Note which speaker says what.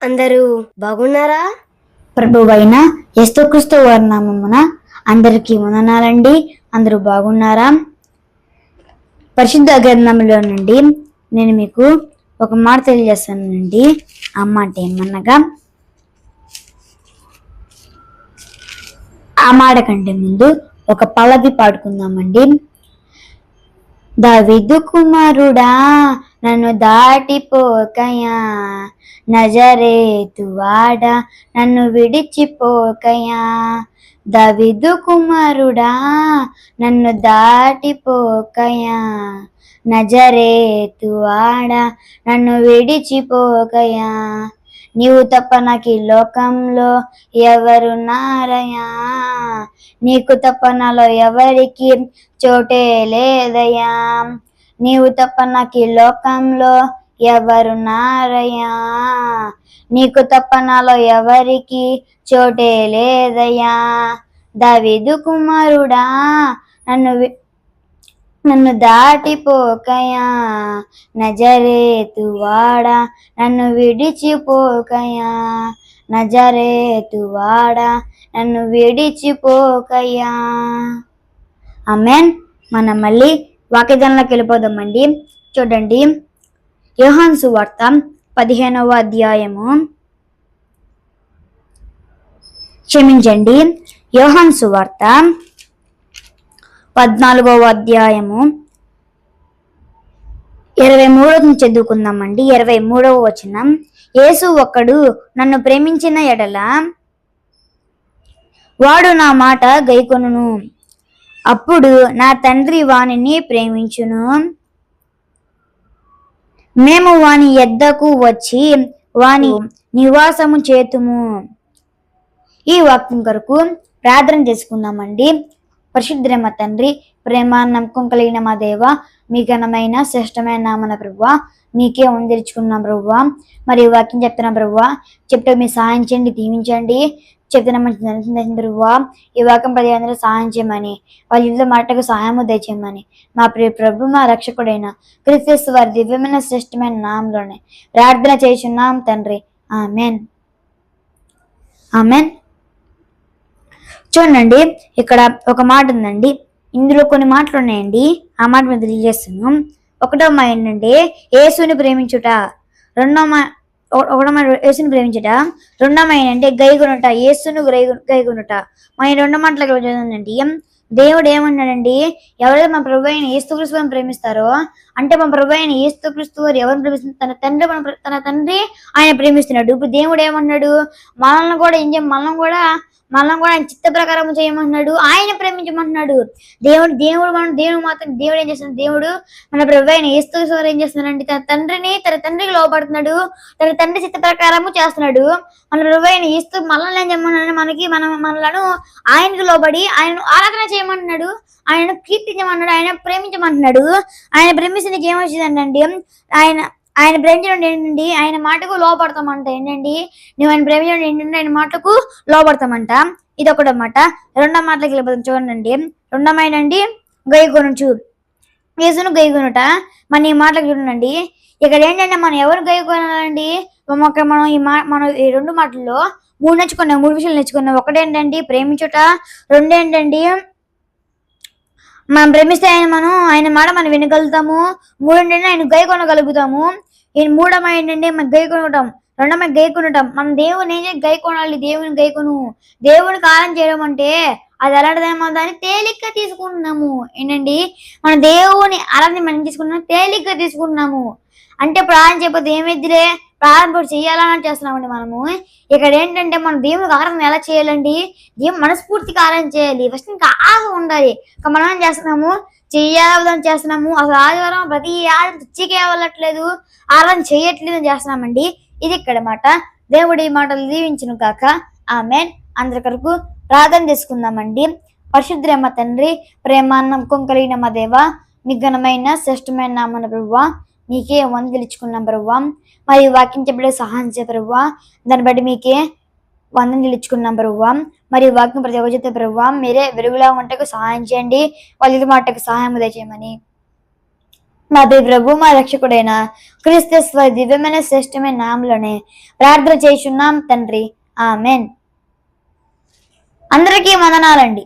Speaker 1: అందరూ బాగున్నారా?
Speaker 2: ప్రభువైన యేసుక్రీస్తు వారి నామమున అందరికీ వందనాలండి. అందరూ బాగున్నారా? పరిశుద్ధ గ్రంథంలో నుండి నేను మీకు ఒక మాట తెలియజేస్తానండి. ఆ మాట ఏమనగా, ఆ మాట కంటే ముందు ఒక పల్లవి పాడుకుందామండి. దావీదు కుమారుడా నన్ను దాటిపోకయా, నజరేతు వాడా నన్ను విడిచిపోకయా. దావీదు కుమారుడా నన్ను దాటిపోకయా, నజరేతు వాడా నన్ను విడిచిపోకయా. నీవు తప్ప నాకు ఈ లోకంలో ఎవరున్నారయ్యా, నీకు తప్ప నాలో ఎవరికి చోటే లేదయ్యా. నీవు తప్ప నాకు ఈ లోకంలో ఎవరున్నారయ్యా, నీకు తప్ప నాలో ఎవరికి చోటే లేదయ్యా. దావీదు కుమారుడా నన్ను దాటిపోకయా, నజరేతు వాడా నన్ను విడిచిపోకయా, నజరేతు వాడా నన్ను విడిచిపోకయా. ఆమేన్. మనం మళ్ళీ వాక్యదానంలోకి వెళ్ళిపోదామండి. చూడండి, యోహాను సువార్త 15వ అధ్యాయము, క్షమించండి, యోహాను సువార్త 14వ అధ్యాయము 23 చదువుకుందామండి. 23వ వచనం, యేసు ఒక్కడు నన్ను ప్రేమించిన ఎడల వాడు నా మాట గైకొనును, అప్పుడు నా తండ్రి వానిని ప్రేమించును, మేము వాని యొద్దకు వచ్చి వాని నివాసము చేతుము. ఈ వాక్యం కొరకు ప్రార్థన చేసుకుందామండి. పరిశుద్ధమైన తండ్రి, ప్రేమ నమ్మకం కలిగిన మా దేవ, మీ ఘనమైన శ్రేష్టమైన నామన ప్రభువా మీకే వందరించుకున్నాం ప్రభువా. మరి ఈ వాక్యం చెప్తున్నా ప్రభువా, చెప్తే మీరు సహాయం చేయండి, దీవించండి. చెప్తున్నా మంచి ప్రభువా, ఈ వాక్యం ప్రతి అందరూ సహాయం చేయమని, వాళ్ళ ఇంట్లో మాటకు సహాయము దయచేయమని మా ప్రియ ప్రభు మా రక్షకుడైన క్రీస్తు వారి దివ్యమైన శ్రేష్టమైన నామంలోనే ప్రార్థన చేస్తున్నాం తండ్రి. ఆమెన్. ఆమెన్. చూడండి, ఇక్కడ ఒక మాట ఉందండి. ఇందులో కొన్ని మాటలు ఉన్నాయండి. ఆ మాట మీద తెలియజేస్తున్నాం. ఒకటో మాట ఏంటంటే యేసుని ప్రేమించుట, యేసుని ప్రేమించుట. రెండో మాట ఏంటంటే గైకొనుట, యేసును గైకొనుట. మన రెండో మాటలు చదువుతుందండి. దేవుడు ఏమన్నాడండి, ఎవరైతే మా ప్రభు అయిన యేసుక్రీస్తుని ప్రేమిస్తారో, అంటే మా ప్రభు అయిన యేసుక్రీస్తు వారు ఎవరిని ప్రేమిస్తున్నారు? తన తండ్రి ఆయన ప్రేమిస్తున్నాడు. ఇప్పుడు దేవుడు ఏమన్నాడు, మనల్ని కూడా ఆయన చిత్త ప్రకారం చేయమంటున్నాడు, ఆయన ప్రేమించమంటున్నాడు. దేవుడు మాత్రం దేవుడు ఏం చేస్తున్నాడు, దేవుడు మన ప్రభు అయిన యేసుక్రీస్తు వారు ఏం చేస్తున్నాడంటే తన తండ్రికి లోపడుతున్నాడు, తన తండ్రి చిత్త ప్రకారము చేస్తున్నాడు. మన ప్రభు అయిన యేసు మనల్ని ఏం చేయమన్నాడు, మనలను ఆయనకు లోబడి ఆయనను ఆరాధన చేయమంటున్నాడు, ఆయనను కీర్తించమన్నాడు, ఆయన ప్రేమించమంటున్నాడు. ఆయన ప్రేమించడానికి ఏమొచ్చిందండి, ఆయన ప్రేమించడం ఏంటండి, ఆయన మాటకు లోపడతామంట. ఏంటండి, నువ్వు ఆయన ప్రేమించడం ఏంటంటే ఆయన మాటకు లోపడతామంట. ఇది ఒకటన్నమాట. రెండో మాటలకి వెళ్ళిపోతాం. చూడండి, రెండోమైనండి గైకొనుచు, యేసును గైకొనుట. మన ఈ మాటలకు చూడండి, ఇక్కడ ఏంటంటే మనం ఎవరు గైకొనాలండి, మనం ఈ రెండు మాటల్లో మూడు విషయాలు నేర్చుకున్నాం. ఒకటేంటండి ప్రేమించుట, రెండేంటండి మనం ప్రేమిస్తే ఆయన మాట మనం వినగలుగుతాము, మూడేంటంటే ఆయన గై కొనగలుగుతాము. మూడమ ఏంటంటే మనం గై కొనటం, రెండమ గై కొనటం. మనం దేవుని ఏం గై కొనాలి, దేవుని కాలం చేయడం అంటే అది అలాంటిదేమో దాన్ని తేలిగ్గా తీసుకుంటున్నాము. ఏంటండి, మన దేవుని అలాంటి మనం తీసుకుంటున్నాం, తేలిగ్గా తీసుకుంటున్నాము. అంటే ప్రార్థన చేయకపోతే ఏమైద్దిలే, ప్రారంభం చేయాలని చేస్తున్నామండి మనము. ఇక్కడ ఏంటంటే మనం దేవునికి ఆరాధన ఎలా చేయాలండి, దేవుని మనస్ఫూర్తిగా ఆరాధన చేయాలి. ఫస్ట్ ఇంకా ఆశ ఉండాలి. ఇంకా మనం ఏం చేస్తున్నాము, చేయాలని చేస్తున్నాము. అసలు ఆదివారం ప్రతి ఆదివారం తెచ్చికే వెళ్ళట్లేదు, ఆరాధన చేయట్లేదు అని చేస్తున్నామండి. ఇది ఇక్కడ మాట. దేవుడి మాటలు దీవించును కాక. ఆమేన్. అందరి కొరకు ప్రార్థన చేసుకుందామండి. పరిశుద్ధుడైన తండ్రి, ప్రేమ నమ్మకం కలిగిన మా దేవ, మీ ఘనమైన శ్రేష్టమైన నామన ప్రభువా మీకే వందలించుకున్నాం ప్రభువా. మరి వాక్యం చెప్పడే సహాయం చే ప్రభువా, దాన్ని బట్టి మీకే వందన నిలుచుకున్నాం ప్రభువా. మరి వాక్యం ప్రతి ఒక్క ప్రభువా మీరే వెలుగులా వంటకు సహాయం చేయండి, వాళ్ళ మాటకు సహాయం దయచేయమని మా ప్రభు మా రక్షకుడైన క్రీస్తు దివ్యమైన శ్రేష్టమైన నామలోనే ప్రార్థన చేయుచున్నాం తండ్రి, ఆమెన్. అందరికీ వందనాలండి.